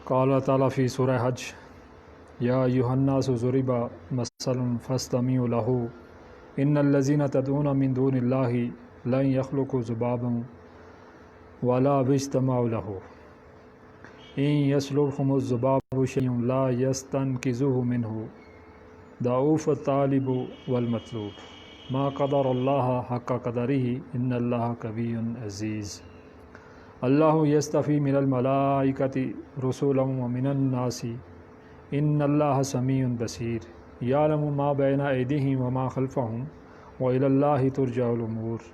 قال تعالیٰ فی سورہ حج یا ایھا الناس ضرب مثل فاستمعوا له ان الذین تدعون من دون اللہ لن یخلقوا ذبابا ولا اجتمعوا له ان یسلبهم الذباب شیء لا یستنقذوه منه ضعف الطالب والمطلوب ما قدر اللہ حق قدرہ ان اللہ قوی عزیز اللہ یستفی من الملائکۃ رسلا ومن الناس ان اللہ سمیع بصیر یعلم ما بین ایدیہم وما خلفہم وإلی اللہ ترجع الامور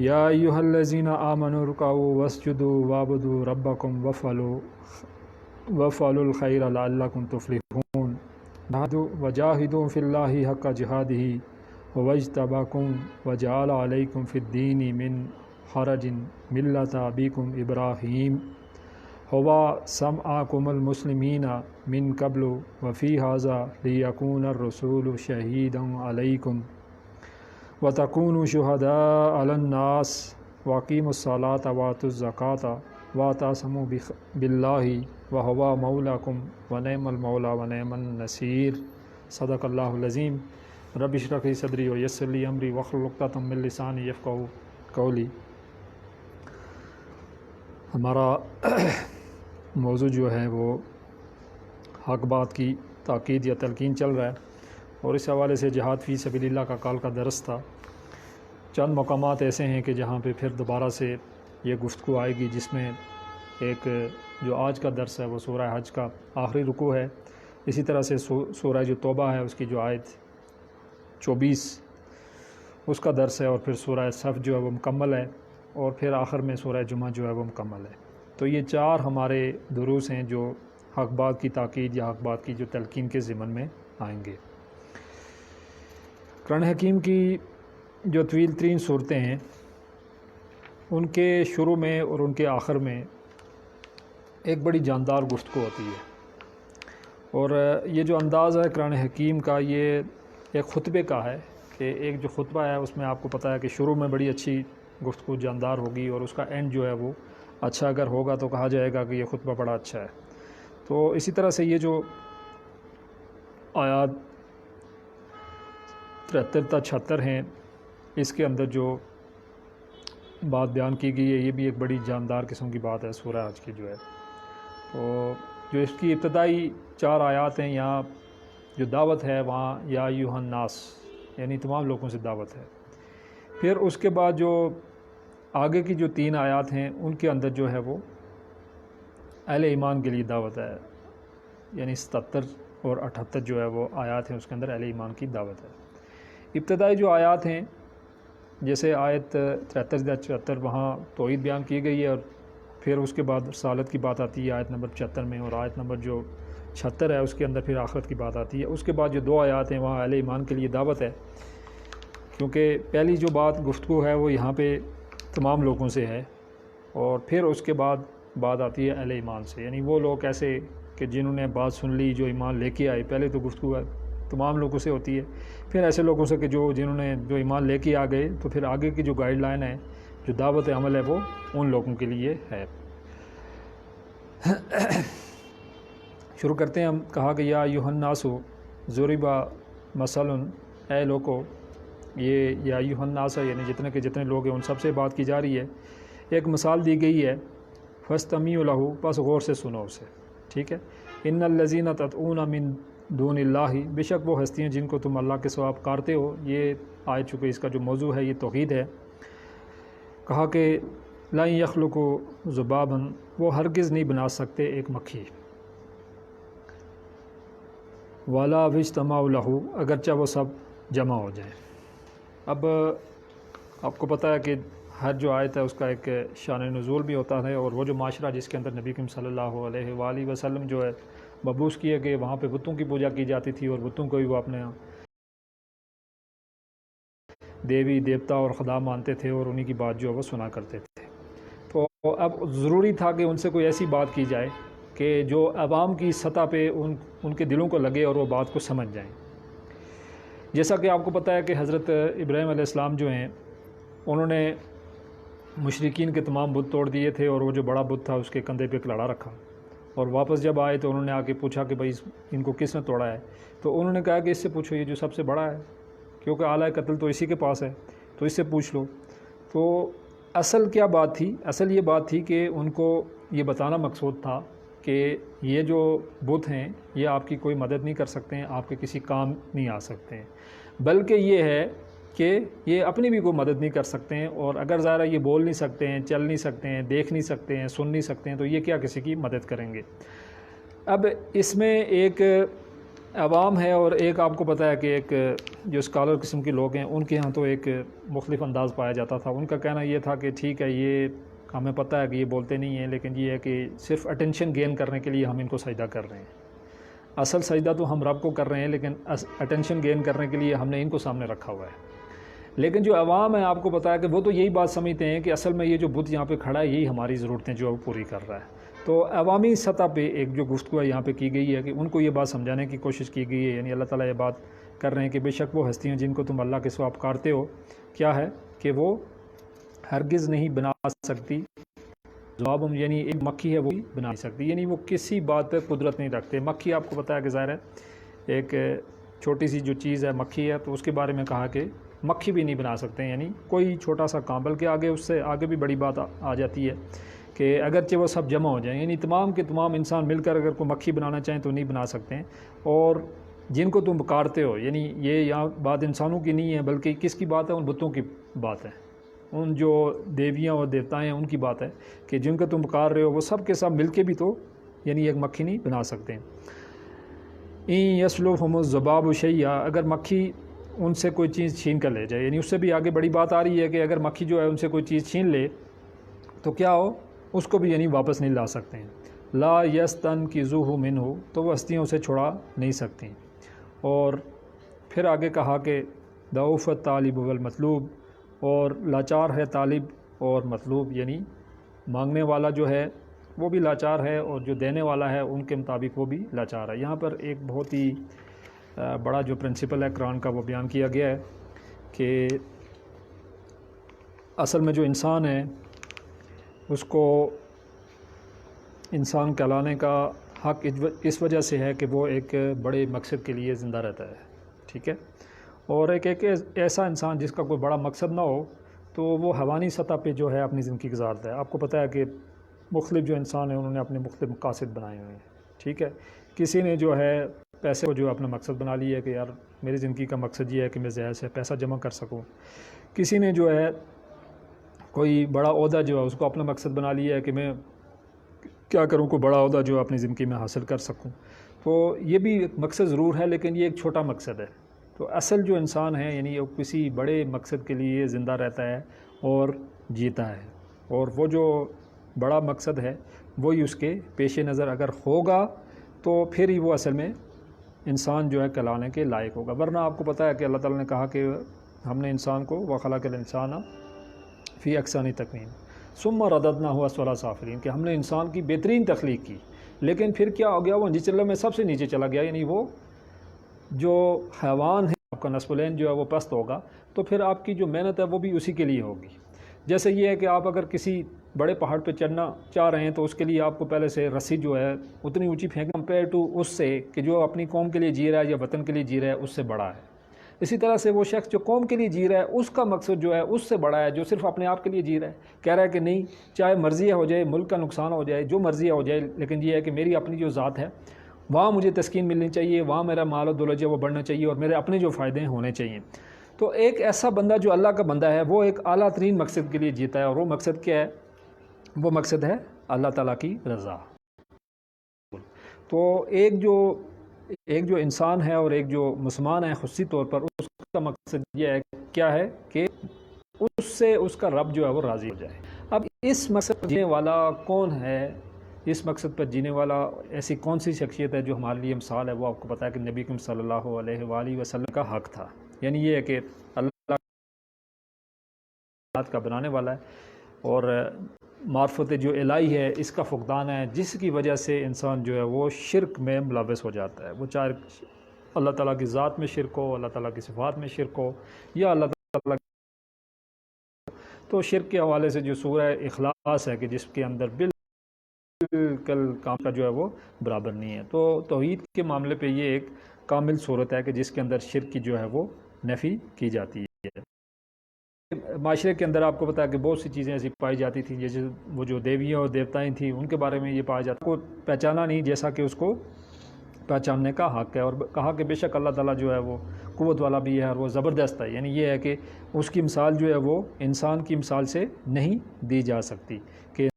یا ایھا الذین آمنوا ارکعوا واسجدوا واعبدوا ربکم وافعلوا الخیر لعلکم تفلحون وجاہدوا فی اللہ حق جہادہ واجتباکم وجعل علیکم فی الدین من حرج ملۃ ابیکم ابراہیم ہوا سمعکم المسلمین من قبل وفی ھذا لیکون الرسول شہیدا علیکم وتکونوا شہداء علی الناس واقیموا الصلاۃ وآتوا الزکاۃ واعتصموا باللہ وہو مولاکم ونعم المولا ونعم النصیر صدق اللہ العظیم رب اشرح لی صدری ویسر لی امری واحلل عقدۃ من لسانی یفقہوا قولی۔ ہمارا موضوع جو ہے وہ حق بات کی تاکید یا تلقین چل رہا ہے اور اس حوالے سے جہاد فی سبیل اللہ کا کال کا درس تھا۔ چند مقامات ایسے ہیں کہ جہاں پہ پھر دوبارہ سے یہ گفتگو آئے گی، جس میں ایک جو آج کا درس ہے وہ سورہ حج کا آخری رکوع ہے، اسی طرح سے سورہ جو توبہ ہے اس کی جو آیت 24 اس کا درس ہے، اور پھر سورہ صف جو ہے وہ مکمل ہے، اور پھر آخر میں سورہ جمعہ جو ہے وہ مکمل ہے۔ تو یہ 4 ہمارے دروس ہیں جو حق بات کی تاکید یا حق بات کی جو تلقین کے ضمن میں آئیں گے۔ قرآن حکیم کی جو طویل ترین صورتیں ہیں ان کے شروع میں اور ان کے آخر میں ایک بڑی جاندار گفتگو ہوتی ہے، اور یہ جو انداز ہے قرآن حکیم کا یہ ایک خطبے کا ہے کہ ایک جو خطبہ ہے اس میں آپ کو پتہ ہے کہ شروع میں بڑی اچھی گفتگو جاندار ہوگی اور اس کا اینڈ جو ہے وہ اچھا اگر ہوگا تو کہا جائے گا کہ یہ خطبہ بڑا اچھا ہے۔ تو اسی طرح سے یہ جو آیات 73 تا 76 ہیں اس کے اندر جو بات بیان کی گئی ہے یہ بھی ایک بڑی جاندار قسم کی بات ہے سورہ حج کی جو ہے۔ تو جو اس کی ابتدائی 4 آیات ہیں، یہاں جو دعوت ہے وہاں یا ایھا الناس یعنی تمام لوگوں سے دعوت ہے۔ پھر اس کے بعد جو آگے کی جو 3 آیات ہیں ان کے اندر جو ہے وہ اہل ایمان کے لیے دعوت ہے، یعنی 77 اور 78 جو ہے وہ آیات ہیں اس کے اندر اہل ایمان کی دعوت ہے۔ ابتدائی جو آیات ہیں جیسے آیت 73 یا 74 وہاں توحید بیان کی گئی ہے، اور پھر اس کے بعد رسالت کی بات آتی ہے آیت نمبر 74 میں، اور آیت نمبر جو 76 ہے اس کے اندر پھر آخرت کی بات آتی ہے۔ اس کے بعد جو 2 آیات ہیں وہاں اہل ایمان کے لیے دعوت ہے، کیونکہ پہلی جو گفتگو ہے وہ یہاں پہ تمام لوگوں سے ہے، اور پھر اس کے بعد بات آتی ہے اہل ایمان سے، یعنی وہ لوگ ایسے کہ جنہوں نے بات سن لی جو ایمان لے کے آئے۔ پہلے تو گفتگو تمام لوگوں سے ہوتی ہے، پھر ایسے لوگوں سے کہ جنہوں نے جو ایمان لے کے آ گئے، تو پھر آگے کی جو گائیڈ لائن ہے جو دعوت عمل ہے وہ ان لوگوں کے لیے ہے۔ شروع کرتے ہیں ہم۔ کہا کہ یا ایھا الناس ضرب مثل، اے لوگو، یہ یا ایھا الناس ہے یعنی جتنے لوگ ہیں ان سب سے بات کی جا رہی ہے۔ ایک مثال دی گئی ہے، فاستمعوا لہ، بس غور سے سنو اسے، ٹھیک ہے۔ ان الذین تدعون من دون اللہ، بے شک وہ ہستیاں جن کو تم اللہ کے سوا پکارتے ہو۔ یہ آئے چکے اس کا جو موضوع ہے یہ توحید ہے۔ کہا کہ لن یخلقوا ذبابا، وہ ہرگز نہیں بنا سکتے ایک مکھی، ولا اجتمعوا لہ، اگرچہ وہ سب جمع ہو جائیں۔ اب آپ کو پتہ ہے کہ ہر جو آیت ہے اس کا ایک شان نزول بھی ہوتا ہے، اور وہ جو معاشرہ جس کے اندر نبی کریم صلی اللہ علیہ وآلہ وسلم جو ہے مبعوث کیے گئے، وہاں پہ بتوں کی پوجا کی جاتی تھی، اور بتوں کو بھی وہ اپنے دیوی دیوتا اور خدا مانتے تھے، اور انہی کی بات جو ہے وہ سنا کرتے تھے۔ تو اب ضروری تھا کہ ان سے کوئی ایسی بات کی جائے کہ جو عوام کی سطح پہ ان کے دلوں کو لگے اور وہ بات کو سمجھ جائیں۔ جیسا کہ آپ کو پتہ ہے کہ حضرت ابراہیم علیہ السلام جو ہیں انہوں نے مشرکین کے تمام بت توڑ دیے تھے، اور وہ جو بڑا بت تھا اس کے کندھے پہ ایک لڑا رکھا، اور واپس جب آئے تو انہوں نے آ کے پوچھا کہ بھائی ان کو کس نے توڑا ہے، تو انہوں نے کہا کہ اس سے پوچھو، یہ جو سب سے بڑا ہے، کیونکہ آلہ قتل تو اسی کے پاس ہے، تو اس سے پوچھ لو۔ تو اصل کیا بات تھی؟ اصل یہ بات تھی کہ ان کو یہ بتانا مقصود تھا کہ یہ جو بت ہیں یہ آپ کی کوئی مدد نہیں کر سکتے ہیں، آپ کے کسی کام نہیں آ سکتے ہیں، بلکہ یہ ہے کہ یہ اپنی بھی کوئی مدد نہیں کر سکتے ہیں، اور اگر ظاہر یہ بول نہیں سکتے ہیں، چل نہیں سکتے ہیں، دیکھ نہیں سکتے ہیں، سن نہیں سکتے ہیں، تو یہ کیا کسی کی مدد کریں گے؟ اب اس میں ایک عوام ہے اور ایک آپ کو پتہ ہے کہ ایک جو اسکالر قسم کے لوگ ہیں ان کے ہاں تو ایک مختلف انداز پایا جاتا تھا۔ ان کا کہنا یہ تھا کہ ٹھیک ہے، یہ ہمیں پتہ ہے کہ یہ بولتے نہیں ہیں، لیکن یہ ہے کہ صرف اٹینشن گین کرنے کے لیے ہم ان کو سجدہ کر رہے ہیں۔ اصل سجدہ تو ہم رب کو کر رہے ہیں، لیکن اٹینشن گین کرنے کے لیے ہم نے ان کو سامنے رکھا ہوا ہے۔ لیکن جو عوام ہے، آپ کو پتہ ہے کہ وہ تو یہی بات سمجھتے ہیں کہ اصل میں یہ جو بت یہاں پہ کھڑا ہے یہی ہماری ضرورتیں جو پوری کر رہا ہے۔ تو عوامی سطح پہ ایک جو گفتگو یہاں پہ کی گئی ہے کہ ان کو یہ بات سمجھانے کی کوشش کی گئی ہے، یعنی اللہ تعالیٰ یہ بات کر رہے ہیں کہ بے شک وہ ہستیاں جن کو تم اللہ کے سوا پکارتے ہو، کیا ہے کہ وہ ہرگز نہیں بنا سکتی جواب، یعنی ایک مکھی ہے وہ بھی بنا نہیں سکتی، یعنی وہ کسی بات پہ قدرت نہیں رکھتے۔ مکھی آپ کو پتہ ہے کہ ظاہر ہے ایک چھوٹی سی جو چیز ہے مکھی ہے، تو اس کے بارے میں کہا کہ مکھی بھی نہیں بنا سکتے، یعنی کوئی چھوٹا سا کام، بلکہ آگے اس سے آگے بھی بڑی بات آ جاتی ہے کہ اگرچہ وہ سب جمع ہو جائیں، یعنی تمام کے تمام انسان مل کر اگر کوئی مکھی بنانا چاہیں تو نہیں بنا سکتے ہیں۔ اور جن کو تم پکارتے ہو، یعنی یہ یہاں بات انسانوں کی نہیں ہے بلکہ کس کی بات ہے؟ ان بتوں کی بات ہے، ان جو دیویاں اور دیوتائیں ہیں ان کی بات ہے کہ جن کو تم پکار رہے ہو وہ سب کے سب مل کے بھی تو یعنی ایک مکھی نہیں بنا سکتے ہیں۔ این یسلبھم الذباب شیئا، اگر مکھی ان سے کوئی چیز چھین کر لے جائے، یعنی اس سے بھی آگے بڑی بات آ رہی ہے کہ اگر مکھی جو ہے ان سے کوئی چیز چھین لے تو کیا ہو، اس کو بھی یعنی واپس نہیں لا سکتے ہیں۔ لا یستنقذوہ منہ، تو وہ ہستیاں اسے چھڑا نہیں سکتی۔ اور پھر آگے کہا کہ ضعف الطالب والمطلوب، اور لاچار ہے طالب اور مطلوب، یعنی مانگنے والا جو ہے وہ بھی لاچار ہے اور جو دینے والا ہے ان کے مطابق وہ بھی لاچار ہے۔ یہاں پر ایک بہت ہی بڑا جو پرنسپل ہے قرآن کا وہ بیان کیا گیا ہے کہ اصل میں جو انسان ہے اس کو انسان کہلانے کا حق اس وجہ سے ہے کہ وہ ایک بڑے مقصد کے لیے زندہ رہتا ہے، ٹھیک ہے؟ اور ایک ایسا انسان جس کا کوئی بڑا مقصد نہ ہو تو وہ حیوانی سطح پہ جو ہے اپنی زندگی گزارتا ہے۔ آپ کو پتہ ہے کہ مختلف جو انسان ہیں انہوں نے اپنے مختلف مقاصد بنائے ہوئے ہیں، ٹھیک ہے؟ کسی نے جو ہے پیسے کو جو اپنا مقصد بنا لیا ہے کہ یار میری زندگی کا مقصد یہ ہے کہ میں زیادہ سے پیسہ جمع کر سکوں۔ کسی نے جو ہے کوئی بڑا عہدہ جو ہے اس کو اپنا مقصد بنا لیا ہے کہ میں کیا کروں، کوئی بڑا عہدہ جو اپنی زندگی میں حاصل کر سکوں۔ تو یہ بھی ایک مقصد ضرور ہے، لیکن یہ ایک چھوٹا مقصد ہے۔ تو اصل جو انسان ہے یعنی وہ کسی بڑے مقصد کے لیے زندہ رہتا ہے اور جیتا ہے، اور وہ جو بڑا مقصد ہے وہی اس کے پیش نظر اگر ہوگا تو پھر ہی وہ اصل میں انسان جو ہے کہلانے کے لائق ہوگا۔ ورنہ آپ کو پتہ ہے کہ اللہ تعالیٰ نے کہا کہ ہم نے انسان کو وَخَلَقَ الْإِنسَانَ فِي أَحْسَنِ تَقْوِيمٍ ثُمَّ رَدَدْنَاهُ أَسْفَلَ سَافِلِينَ، کہ ہم نے انسان کی بہترین تخلیق کی، لیکن پھر کیا ہو گیا، وہ نیچے میں سب سے نیچے چلا گیا، یعنی وہ جو حیوان ہے آپ کا نصب العین جو ہے وہ پست ہوگا، تو پھر آپ کی جو محنت ہے وہ بھی اسی کے لیے ہوگی۔ جیسے یہ ہے کہ آپ اگر کسی بڑے پہاڑ پہ چڑھنا چاہ رہے ہیں تو اس کے لیے آپ کو پہلے سے رسی جو ہے اتنی اونچی پھینک کمپیئر ٹو اس سے کہ جو اپنی قوم کے لیے جی رہا ہے یا وطن کے لیے جی رہا ہے اس سے بڑا ہے۔ اسی طرح سے وہ شخص جو قوم کے لیے جی رہا ہے اس کا مقصد جو ہے اس سے بڑا ہے، جو صرف اپنے آپ کے لیے جی رہا ہے، کہہ رہا ہے کہ نہیں چاہے مرضی ہو جائے، ملک کا نقصان ہو جائے، جو مرضی ہو جائے، لیکن یہ ہے کہ میری اپنی جو ذات ہے وہاں مجھے تسکین ملنی چاہیے، وہاں میرا مال و دولت جو وہ بڑھنا چاہیے اور میرے اپنے جو فائدے ہیں ہونے چاہیے۔ تو ایک ایسا بندہ جو اللہ کا بندہ ہے وہ ایک اعلیٰ ترین مقصد کے لیے جیتا ہے، اور وہ مقصد کیا ہے؟ وہ مقصد ہے اللہ تعالیٰ کی رضا۔ تو ایک جو انسان ہے اور ایک جو مسلمان ہے خصوصی طور پر، اس کا مقصد یہ ہے کیا ہے کہ اس سے اس کا رب جو ہے وہ راضی ہو جائے۔ اب اس مقصد پر جینے والا کون ہے؟ اس مقصد پر جینے والا ایسی کون سی شخصیت ہے جو ہمارے لیے مثال ہے؟ وہ آپ کو پتہ ہے کہ نبی کریم صلی اللہ علیہ وآلہ وسلم کا حق تھا، یعنی یہ ہے کہ اللہ کا بنانے والا ہے اور معرفت جو الہی ہے اس کا فقدان ہے، جس کی وجہ سے انسان جو ہے وہ شرک میں ملوث ہو جاتا ہے۔ وہ چاہے اللہ تعالیٰ کی ذات میں شرک ہو، اللہ تعالیٰ کی صفات میں شرک ہو، یا اللہ تعالیٰ تو شرک کے حوالے سے جو سورہ اخلاص ہے کہ جس کے اندر کل کام کا جو ہے وہ برابر نہیں ہے۔ تو توحید کے معاملے پہ یہ ایک کامل صورت ہے کہ جس کے اندر شرک کی جو ہے وہ نفی کی جاتی ہے۔ معاشرے کے اندر آپ کو پتا ہے کہ بہت سی چیزیں ایسی پائی جاتی تھیں، جیسے وہ جو دیویاں اور دیوتائیں تھیں ان کے بارے میں یہ پایا جاتا کو پہچانا نہیں جیسا کہ اس کو پہچاننے کا حق ہے، اور کہا کہ بے شک اللہ تعالیٰ جو ہے وہ قوت والا بھی ہے اور وہ زبردست ہے، یعنی یہ ہے کہ اس کی مثال جو ہے وہ انسان کی مثال سے نہیں دی جا سکتی، کہ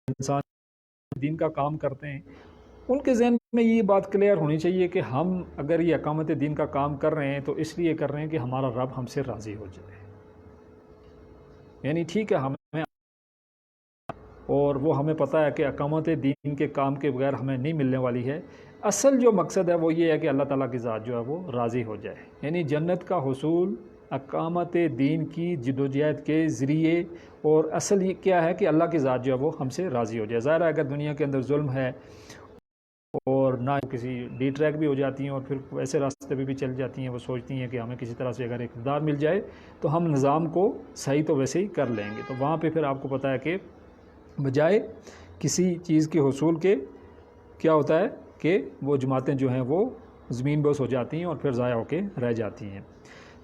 انسان دین کا کام کرتے ہیں ان کے ذہن میں یہ بات کلیئر ہونی چاہیے کہ ہم اگر یہ اقامت دین کا کام کر رہے ہیں تو اس لیے کر رہے ہیں کہ ہمارا رب ہم سے راضی ہو جائے، یعنی ٹھیک ہے ہمیں اور وہ ہمیں پتہ ہے کہ اقامت دین کے کام کے بغیر ہمیں نہیں ملنے والی ہے، اصل جو مقصد ہے وہ یہ ہے کہ اللہ تعالیٰ کی ذات جو ہے وہ راضی ہو جائے، یعنی جنت کا حصول اقامت دین کی جدوجہد کے ذریعے، اور اصل یہ کیا ہے کہ اللہ کی ذات جو ہے وہ ہم سے راضی ہو جائے۔ ظاہر ہے اگر دنیا کے اندر ظلم ہے اور نہ کسی ڈی ٹریک بھی ہو جاتی ہیں اور پھر ایسے راستے پہ بھی چل جاتی ہیں، وہ سوچتی ہیں کہ ہمیں کسی طرح سے اگر اقتدار مل جائے تو ہم نظام کو صحیح تو ویسے ہی کر لیں گے، تو وہاں پہ پھر آپ کو پتہ ہے کہ بجائے کسی چیز کے حصول کے کیا ہوتا ہے کہ وہ جماعتیں جو ہیں وہ زمین بوس ہو جاتی ہیں اور پھر ضائع ہو کے رہ جاتی ہیں۔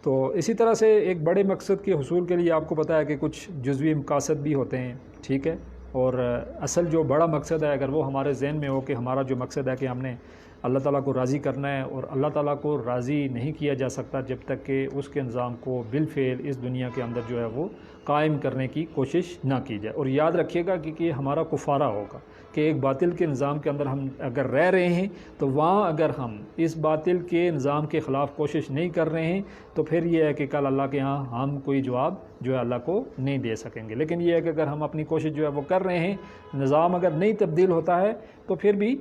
تو اسی طرح سے ایک بڑے مقصد کے حصول کے لیے آپ کو پتہ ہے کہ کچھ جزوی مقاصد بھی ہوتے ہیں، ٹھیک ہے، اور اصل جو بڑا مقصد ہے اگر وہ ہمارے ذہن میں ہو کہ ہمارا جو مقصد ہے کہ ہم نے اللہ تعالیٰ کو راضی کرنا ہے، اور اللہ تعالیٰ کو راضی نہیں کیا جا سکتا جب تک کہ اس کے نظام کو بالفعل اس دنیا کے اندر جو ہے وہ قائم کرنے کی کوشش نہ کی جائے۔ اور یاد رکھیے گا کہ یہ ہمارا کفارہ ہوگا کہ ایک باطل کے نظام کے اندر ہم اگر رہ رہے ہیں تو وہاں اگر ہم اس باطل کے نظام کے خلاف کوشش نہیں کر رہے ہیں تو پھر یہ ہے کہ کل اللہ کے ہاں ہم کوئی جواب جو ہے اللہ کو نہیں دے سکیں گے۔ لیکن یہ ہے کہ اگر ہم اپنی کوشش جو ہے وہ کر رہے ہیں، نظام اگر نہیں تبدیل ہوتا ہے تو پھر بھی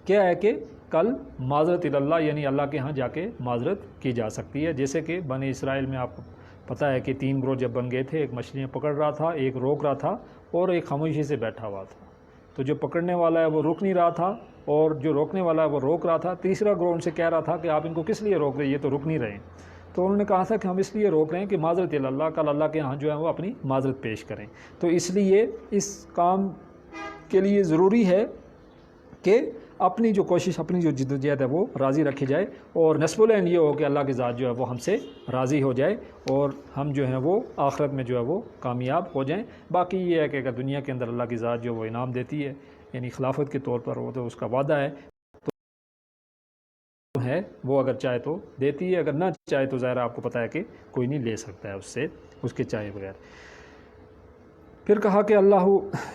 کیا ہے کہ کل معذرت اللہ، یعنی اللہ کے ہاں جا کے معذرت کی جا سکتی ہے، جیسے کہ بنی اسرائیل میں آپ کو پتہ ہے کہ 3 گروہ جب بن گئے تھے، ایک مچھلیاں پکڑ رہا تھا، ایک روک رہا تھا اور ایک خاموشی سے بیٹھا ہوا تھا، تو جو پکڑنے والا ہے وہ روک نہیں رہا تھا اور جو روکنے والا ہے وہ روک رہا تھا، تیسرا گروہ ان سے کہہ رہا تھا کہ آپ ان کو کس لیے روک رہے ہیں، یہ تو رک نہیں رہے ہیں، تو انہوں نے کہا تھا کہ ہم اس لیے روک رہے ہیں کہ معذرت اللہ، کل اللہ کے ہاں جو ہے وہ اپنی معذرت پیش کریں، تو اس لیے اس کام کے لیے ضروری ہے کہ اپنی جو کوشش، اپنی جو جدوجہد ہے وہ راضی رکھی جائے، اور نصب العین یہ ہو کہ اللہ کی ذات جو ہے وہ ہم سے راضی ہو جائے اور ہم جو ہیں وہ آخرت میں جو ہے وہ کامیاب ہو جائیں۔ باقی یہ ہے کہ اگر دنیا کے اندر اللہ کی ذات جو وہ انعام دیتی ہے، یعنی خلافت کے طور پر وہ تو اس کا وعدہ ہے تو ہے وہ اگر چاہے تو دیتی ہے، اگر نہ چاہے تو ظاہر آپ کو پتہ ہے کہ کوئی نہیں لے سکتا ہے اس سے، اس کے چاہے بغیر۔ پھر کہا کہ اللہ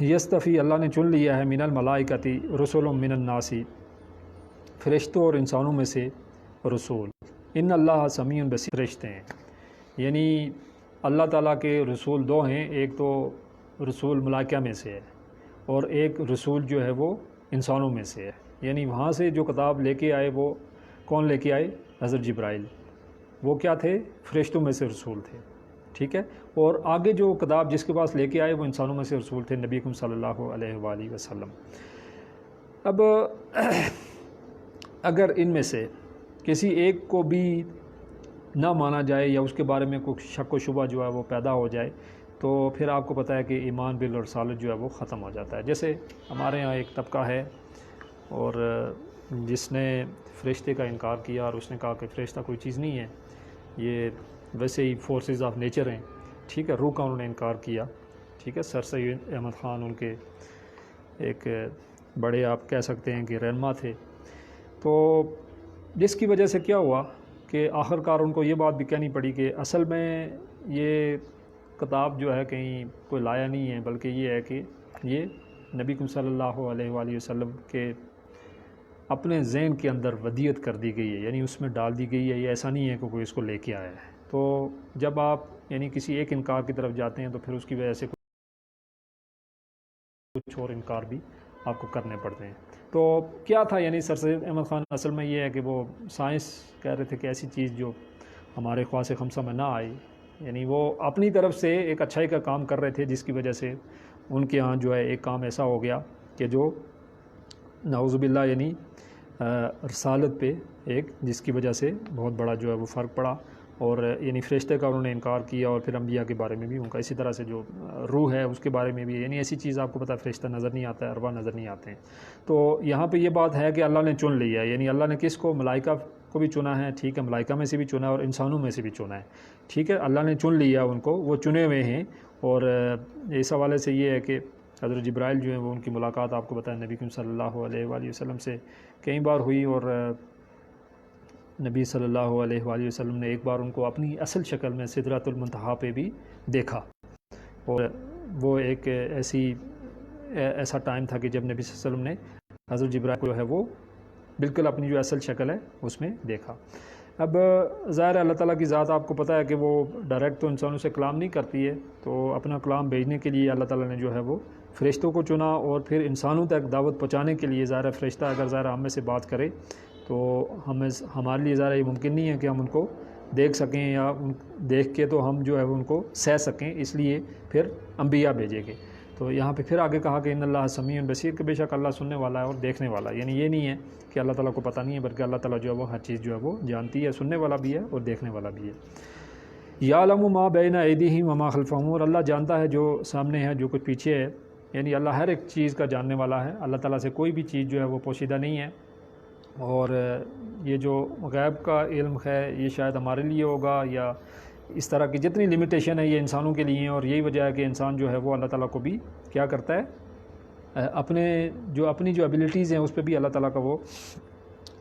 یستفی، اللہ نے چن لیا ہے من الملائکتی رسول من الناس، فرشتوں اور انسانوں میں سے رسول، ان اللہ سمیع بصیر، فرشتے ہیں، یعنی اللہ تعالیٰ کے رسول 2 ہیں، ایک تو رسول ملائکہ میں سے ہے اور ایک رسول جو ہے وہ انسانوں میں سے ہے، یعنی وہاں سے جو کتاب لے کے آئے وہ کون لے کے آئے؟ حضرت جبرائیل، وہ کیا تھے؟ فرشتوں میں سے رسول تھے، ٹھیک ہے، اور آگے جو کتاب جس کے پاس لے کے آئے وہ انسانوں میں سے رسول تھے، نبی اکرم صلی اللہ علیہ وآلہ وسلم۔ اب اگر ان میں سے کسی ایک کو بھی نہ مانا جائے یا اس کے بارے میں کوئی شک و شبہ جو ہے وہ پیدا ہو جائے تو پھر آپ کو پتہ ہے کہ ایمان بالرسالت جو ہے وہ ختم ہو جاتا ہے۔ جیسے ہمارے ہاں ایک طبقہ ہے اور جس نے فرشتے کا انکار کیا اور اس نے کہا کہ فرشتہ کوئی چیز نہیں ہے، یہ ویسے ہی فورسز آف نیچر ہیں، ٹھیک ہے، روح کا انہوں نے انکار کیا، ٹھیک ہے، سر سید احمد خان ان کے ایک بڑے آپ کہہ سکتے ہیں کہ رہنما تھے، تو جس کی وجہ سے کیا ہوا کہ آخر کار ان کو یہ بات بھی کہنی پڑی کہ اصل میں یہ کتاب جو ہے کہیں کوئی لایا نہیں ہے، بلکہ یہ ہے کہ یہ نبی اکرم صلی اللہ علیہ وآلہ وسلم کے اپنے ذہن کے اندر ودیعت کر دی گئی ہے، یعنی اس میں ڈال دی گئی ہے، یہ ایسا نہیں ہے کہ کوئی اس کو لے کے آیا ہے۔ تو جب آپ یعنی کسی ایک انکار کی طرف جاتے ہیں تو پھر اس کی وجہ سے کچھ اور انکار بھی آپ کو کرنے پڑتے ہیں۔ تو کیا تھا، یعنی سر سید احمد خان اصل میں یہ ہے کہ وہ سائنس کہہ رہے تھے کہ ایسی چیز جو ہمارے خواص خمسہ میں نہ آئی، یعنی وہ اپنی طرف سے ایک اچھائی کا کام کر رہے تھے جس کی وجہ سے ان کے ہاں جو ہے ایک کام ایسا ہو گیا کہ جو نعوذ باللہ یعنی رسالت پہ ایک جس کی وجہ سے بہت بڑا جو ہے وہ فرق پڑا، اور یعنی فرشتے کا انہوں نے انکار کیا، اور پھر انبیاء کے بارے میں بھی ان کا اسی طرح سے جو روح ہے اس کے بارے میں بھی، یعنی ایسی چیز آپ کو پتہ فرشتہ نظر نہیں آتا ہے، ارواح نظر نہیں آتے ہیں۔ تو یہاں پہ یہ بات ہے کہ اللہ نے چن لیا ہے، یعنی اللہ نے کس کو؟ ملائکہ کو بھی چنا ہے، ٹھیک ہے، ملائکہ میں سے بھی چنا ہے اور انسانوں میں سے بھی چنا ہے، ٹھیک ہے، اللہ نے چن لیا ان کو، وہ چنے ہوئے ہیں۔ اور اس حوالے سے یہ ہے کہ حضرت جبرائیل جو ہیں وہ ان کی ملاقات آپ کو بتایا نبی کریم صلی اللہ علیہ وآلہ وسلم سے کئی بار ہوئی، اور نبی صلی اللہ علیہ وآلہ وسلم نے ایک بار ان کو اپنی اصل شکل میں سدرۃ المنتہا پہ بھی دیکھا، اور وہ ایک ایسا ٹائم تھا کہ جب نبی صلی اللہ علیہ وسلم نے حضرت جبرائیل کو جو ہے وہ بالکل اپنی جو اصل شکل ہے اس میں دیکھا۔ اب ظاہر ہے اللہ تعالیٰ کی ذات آپ کو پتہ ہے کہ وہ ڈائریکٹ تو انسانوں سے کلام نہیں کرتی ہے، تو اپنا کلام بھیجنے کے لیے اللہ تعالیٰ نے جو ہے وہ فرشتوں کو چنا، اور پھر انسانوں تک دعوت پہنچانے کے لیے ظاہر فرشتہ اگر ظاہر ہم میں سے بات کرے تو ہمارے لیے ظاہر یہ ممکن نہیں ہے کہ ہم ان کو دیکھ سکیں، یا دیکھ کے تو ہم جو ہے وہ ان کو سہ سکیں، اس لیے پھر انبیاء بھیجے گے۔ تو یہاں پہ پھر آگے کہا کہ ان اللہ سمیع بصیر، کہ بے شک اللہ سننے والا ہے اور دیکھنے والا ہے، یعنی یہ نہیں ہے کہ اللہ تعالیٰ کو پتہ نہیں ہے، بلکہ اللہ تعالیٰ جو ہے وہ ہر چیز جو ہے وہ جانتی ہے، سننے والا بھی ہے اور دیکھنے والا بھی ہے۔ یعلم ما بین ایدیہم وما خلفہم، اور اللہ جانتا ہے جو سامنے ہے جو کچھ پیچھے ہے، یعنی اللہ ہر ایک چیز کا جاننے والا ہے، اللہ تعالیٰ سے کوئی بھی چیز جو ہے وہ پوشیدہ نہیں ہے۔ اور یہ جو غیب کا علم ہے یہ شاید ہمارے لیے ہوگا، یا اس طرح کی جتنی لمیٹیشن ہے یہ انسانوں کے لیے ہیں، اور یہی وجہ ہے کہ انسان جو ہے وہ اللہ تعالیٰ کو بھی کیا کرتا ہے، اپنی جو ایبیلٹیز ہیں اس پہ بھی اللہ تعالیٰ کا وہ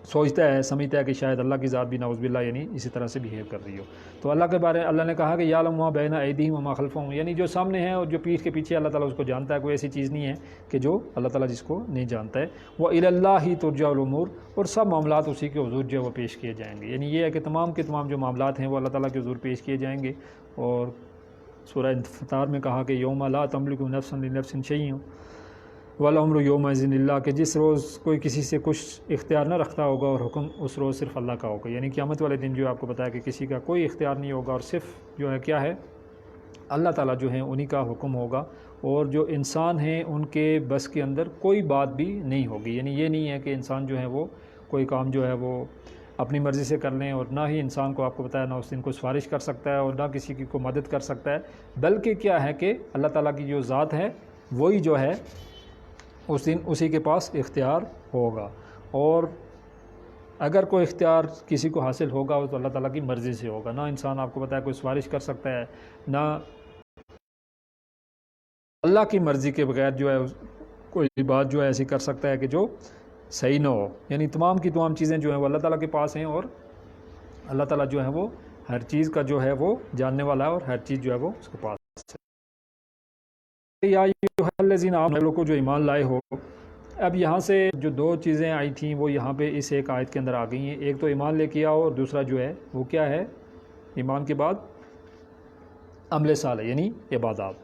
سوچتا ہے، سمجھتا ہے کہ شاید اللہ کی ذات بھی نعوذ باللہ یعنی اسی طرح سے بیہیو کر رہی ہو۔ تو اللہ کے بارے اللہ نے کہا کہ یعلم ما بین ایدیہم وما خلفہم، یعنی جو سامنے ہے اور جو پیٹھ کے پیچھے اللہ تعالیٰ اس کو جانتا ہے، کوئی ایسی چیز نہیں ہے کہ جو اللہ تعالیٰ جس کو نہیں جانتا ہے۔ وَإِلَى اللَّهِ تُرْجَعُ الْأُمُورُ، اور سب معاملات اسی کے حضور جو ہے وہ پیش کیے جائیں گے، یعنی یہ ہے کہ تمام کے تمام جو معاملات ہیں وہ اللہ تعالیٰ کے حضور پیش کیے جائیں گے۔ اور سورہ انفطار میں کہا کہ یوم لا تملک نفس لنفس شیئا والامر یومئذ للہ، کہ جس روز کوئی کسی سے کچھ اختیار نہ رکھتا ہوگا اور حکم اس روز صرف اللہ کا ہوگا، یعنی قیامت والے دن جو آپ کو بتایا کہ کسی کا کوئی اختیار نہیں ہوگا، اور صرف جو ہے کیا ہے اللہ تعالیٰ جو ہیں انہی کا حکم ہوگا، اور جو انسان ہیں ان کے بس کے اندر کوئی بات بھی نہیں ہوگی، یعنی یہ نہیں ہے کہ انسان جو ہے وہ کوئی کام جو ہے وہ اپنی مرضی سے کر لیں، اور نہ ہی انسان کو آپ کو بتایا نہ اس دن کو سفارش کر سکتا ہے اور نہ کسی کی کو مدد کر سکتا ہے، بلکہ کیا ہے کہ اللہ تعالیٰ کی جو ذات ہے وہی جو ہے اس دن اسی کے پاس اختیار ہوگا، اور اگر کوئی اختیار کسی کو حاصل ہوگا تو اللہ تعالیٰ کی مرضی سے ہوگا، نہ انسان آپ کو بتایا کوئی سفارش کر سکتا ہے، نہ اللہ کی مرضی کے بغیر جو ہے کوئی بات جو ہے ایسی کر سکتا ہے کہ جو صحیح نہ ہو، یعنی تمام کی تمام چیزیں جو ہیں وہ اللہ تعالیٰ کے پاس ہیں، اور اللہ تعالیٰ جو ہے وہ ہر چیز کا جو ہے وہ جاننے والا ہے، اور ہر چیز جو ہے وہ اس کے پاس ہے۔ یا ایھا الذین آمنوا، لوگوں جو ایمان لائے ہو۔ اب یہاں سے جو دو چیزیں آئی تھیں وہ یہاں پہ اس ایک آیت کے اندر آ گئی ہیں، ایک تو ایمان لے کے آؤ، اور دوسرا جو ہے وہ کیا ہے، ایمان کے بعد عمل صالح یعنی عبادات۔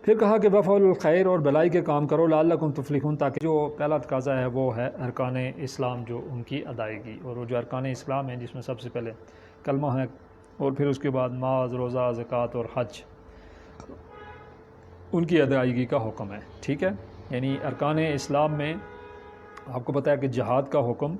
پھر کہا کہ وفعل الخیر، اور بھلائی کے کام کرو، لعلکم تفلحون، تاکہ جو پہلا تقاضا ہے وہ ہے ارکان اسلام جو ان کی ادائیگی، اور وہ جو ارکان اسلام ہیں جس میں سب سے پہلے کلمہ ہے، اور پھر اس کے بعد نماز، روزہ، زکوٰۃ اور حج، ان کی ادائیگی کا حکم ہے، ٹھیک ہے۔ یعنی ارکان اسلام میں آپ کو پتہ ہے کہ جہاد کا حکم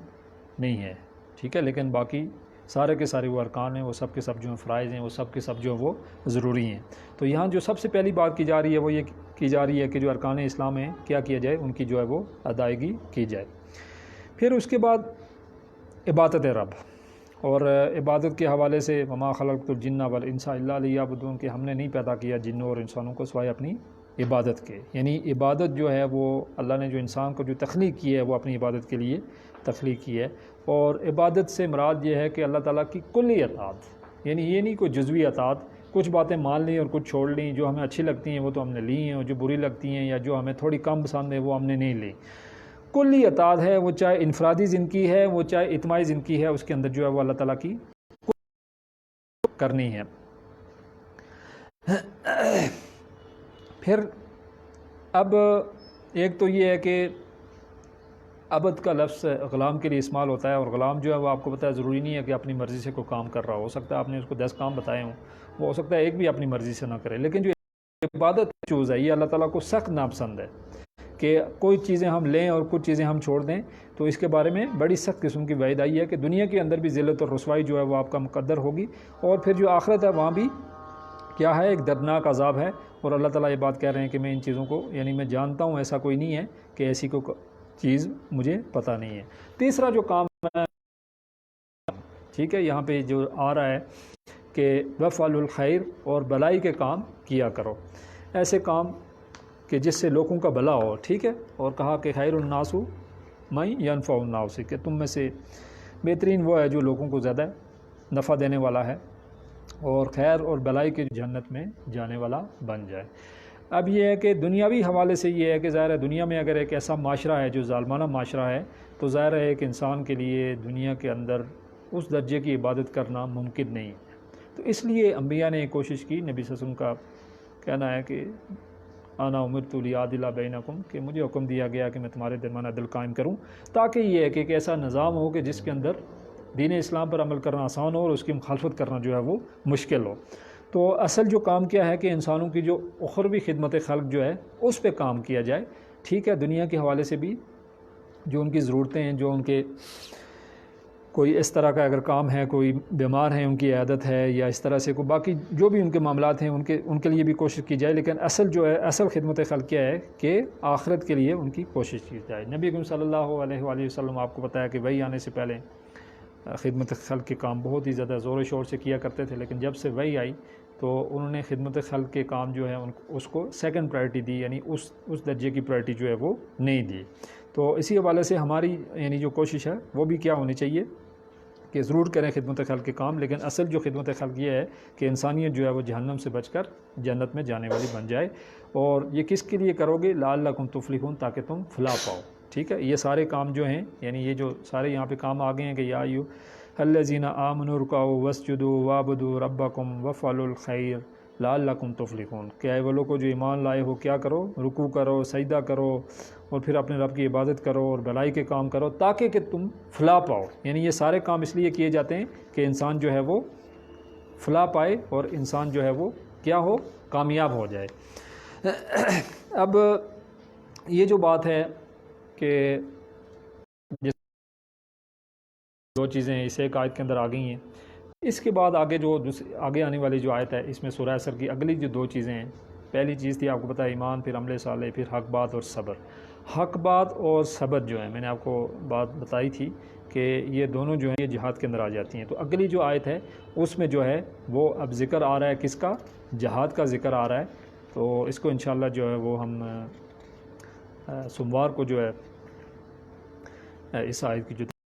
نہیں ہے، ٹھیک ہے، لیکن باقی سارے کے سارے وہ ارکان ہیں، وہ سب کے سب جو ہیں فرائض ہیں، وہ سب کے سب جو وہ ضروری ہیں۔ تو یہاں جو سب سے پہلی بات کی جا رہی ہے وہ یہ کی جا رہی ہے کہ جو ارکان اسلام ہیں کیا کیا جائے، ان کی جو ہے وہ ادائیگی کی جائے۔ پھر اس کے بعد عبادت رب، اور عبادت کے حوالے سے وما خلقت الجن والانس الا لیعبدون، کہ ہم نے نہیں پیدا کیا جنوں اور انسانوں کو سوائے اپنی عبادت کے، یعنی عبادت جو ہے وہ اللہ نے جو انسان کو جو تخلیق کی ہے وہ اپنی عبادت کے لیے تخلیق کی ہے، اور عبادت سے مراد یہ ہے کہ اللہ تعالیٰ کی کلی اطاعت، یعنی یہ نہیں کوئی جزوی اطاعت، کچھ باتیں مان لیں اور کچھ چھوڑ لیں، جو ہمیں اچھی لگتی ہیں وہ تو ہم نے لی ہیں، اور جو بری لگتی ہیں یا جو ہمیں تھوڑی کم پسند ہے وہ ہم نے نہیں لی۔ کلی اطاعت ہے، وہ چاہے انفرادی زندگی ہے، وہ چاہے اجتماعی زندگی ہے، اس کے اندر جو ہے وہ اللہ تعالیٰ کی کرنی ہے۔ پھر اب ایک تو یہ ہے کہ عبد کا لفظ غلام کے لیے استعمال ہوتا ہے، اور غلام جو ہے وہ آپ کو پتہ ہے ضروری نہیں ہے کہ اپنی مرضی سے کوئی کام کر رہا ہو سکتا ہے آپ نے اس کو 10 کام بتائے ہوں، وہ ہو سکتا ہے ایک بھی اپنی مرضی سے نہ کرے، لیکن جو عبادت چوز ہے یہ اللہ تعالیٰ کو سخت ناپسند ہے، کہ کوئی چیزیں ہم لیں اور کچھ چیزیں ہم چھوڑ دیں، تو اس کے بارے میں بڑی سخت قسم کی وعید آئی ہے کہ دنیا کے اندر بھی ذلت اور رسوائی جو ہے وہ آپ کا مقدر ہوگی، اور پھر جو آخرت ہے وہاں بھی کیا ہے، ایک دردناک عذاب ہے۔ اور اللہ تعالیٰ یہ بات کہہ رہے ہیں کہ میں ان چیزوں کو، یعنی میں جانتا ہوں، ایسا کوئی نہیں ہے کہ ایسی کوئی چیز مجھے پتہ نہیں ہے۔ تیسرا جو کام ہے، ٹھیک ہے، یہاں پہ جو آ رہا ہے کہ وفعلوا الخیر، اور بلائی کے کام کیا کرو، ایسے کام کہ جس سے لوگوں کا بھلا ہو، ٹھیک ہے، اور کہا کہ خیر الناس من ینفع الناس، کہ تم میں سے بہترین وہ ہے جو لوگوں کو زیادہ نفع دینے والا ہے اور خیر اور بلائی کی جنت میں جانے والا بن جائے۔ اب یہ ہے کہ دنیاوی حوالے سے یہ ہے کہ ظاہر ہے دنیا میں اگر ایک ایسا معاشرہ ہے جو ظالمانہ معاشرہ ہے، تو ظاہر ہے ایک انسان کے لیے دنیا کے اندر اس درجے کی عبادت کرنا ممکن نہیں ہے۔ تو اس لیے انبیاء نے کوشش کی، نبی صلی اللہ علیہ وسلم کا کہنا ہے کہ انا امرت لیعدل بینکم، کہ مجھے حکم دیا گیا کہ میں تمہارے درمیان عدل قائم کروں، تاکہ یہ ہے کہ ایک ایسا نظام ہو کہ جس کے اندر دین اسلام پر عمل کرنا آسان ہو اور اس کی مخالفت کرنا جو ہے وہ مشکل ہو۔ تو اصل جو کام کیا ہے کہ انسانوں کی جو اخروی خدمت خلق جو ہے اس پہ کام کیا جائے، ٹھیک ہے، دنیا کے حوالے سے بھی جو ان کی ضرورتیں ہیں، جو ان کے کوئی اس طرح کا اگر کام ہے، کوئی بیمار ہیں ان کی عیادت ہے، یا اس طرح سے کوئی باقی جو بھی ان کے معاملات ہیں ان کے لیے بھی کوشش کی جائے، لیکن اصل جو ہے، اصل خدمت خلق کیا ہے کہ آخرت کے لیے ان کی کوشش کی جائے۔ نبی اکرم صلی اللہ علیہ وآلہ وسلم آپ کو بتایا کہ وحی آنے سے پہلے خدمت خلق کے کام بہت ہی زیادہ زور و شور سے کیا کرتے تھے، لیکن جب سے وحی آئی تو انہوں نے خدمت خلق کے کام جو ہے اس کو سیکنڈ پرائرٹی دی، یعنی اس درجے کی پرائرٹی جو ہے وہ نہیں دی۔ تو اسی حوالے سے ہماری یعنی جو کوشش ہے وہ بھی کیا ہونی چاہیے کہ ضرور کریں خدمت خلق کے کام، لیکن اصل جو خدمت خلق یہ ہے کہ انسانیت جو ہے وہ جہنم سے بچ کر جنت میں جانے والی بن جائے۔ اور یہ کس کے لیے کرو گے؟ لعلکم تفلحون، تاکہ تم فلاح پاؤ، ٹھیک ہے۔ یہ سارے کام جو ہیں، یعنی یہ جو سارے یہاں پہ کام آ گئے ہیں کہ یا ایھا الذین آمنوا ارکعوا واسجدوا واعبدوا ربکم وافعلوا الخیر لعلکم تفلحون، کہ اے وہ لوگوں جو ایمان لائے ہو، کیا کرو؟ رکوع کرو، سجدہ کرو، اور پھر اپنے رب کی عبادت کرو اور بھلائی کے کام کرو، تاکہ کہ تم فلاح پاؤ۔ یعنی یہ سارے کام اس لیے کیے جاتے ہیں کہ انسان جو ہے وہ فلاح پائے اور انسان جو ہے وہ کیا ہو؟ کامیاب ہو جائے۔ اب یہ جو بات ہے کہ جس دو چیزیں اس ایک آیت کے اندر آ گئی ہیں، اس کے بعد آگے جو آگے آنے والی جو آیت ہے، اس میں سورہ عصر کی اگلی جو دو چیزیں ہیں، پہلی چیز تھی آپ کو پتہ ہے ایمان، پھر عمل صالح، پھر حق بات اور صبر۔ حق بات اور صبر جو ہے، میں نے آپ کو بات بتائی تھی کہ یہ دونوں جو ہیں یہ جہاد کے اندر آ جاتی ہیں۔ تو اگلی جو آیت ہے اس میں جو ہے وہ اب ذکر آ رہا ہے کس کا؟ جہاد کا ذکر آ رہا ہے۔ تو اس کو انشاءاللہ جو ہے وہ ہم سوموار کو جو ہے اس آیت کی جو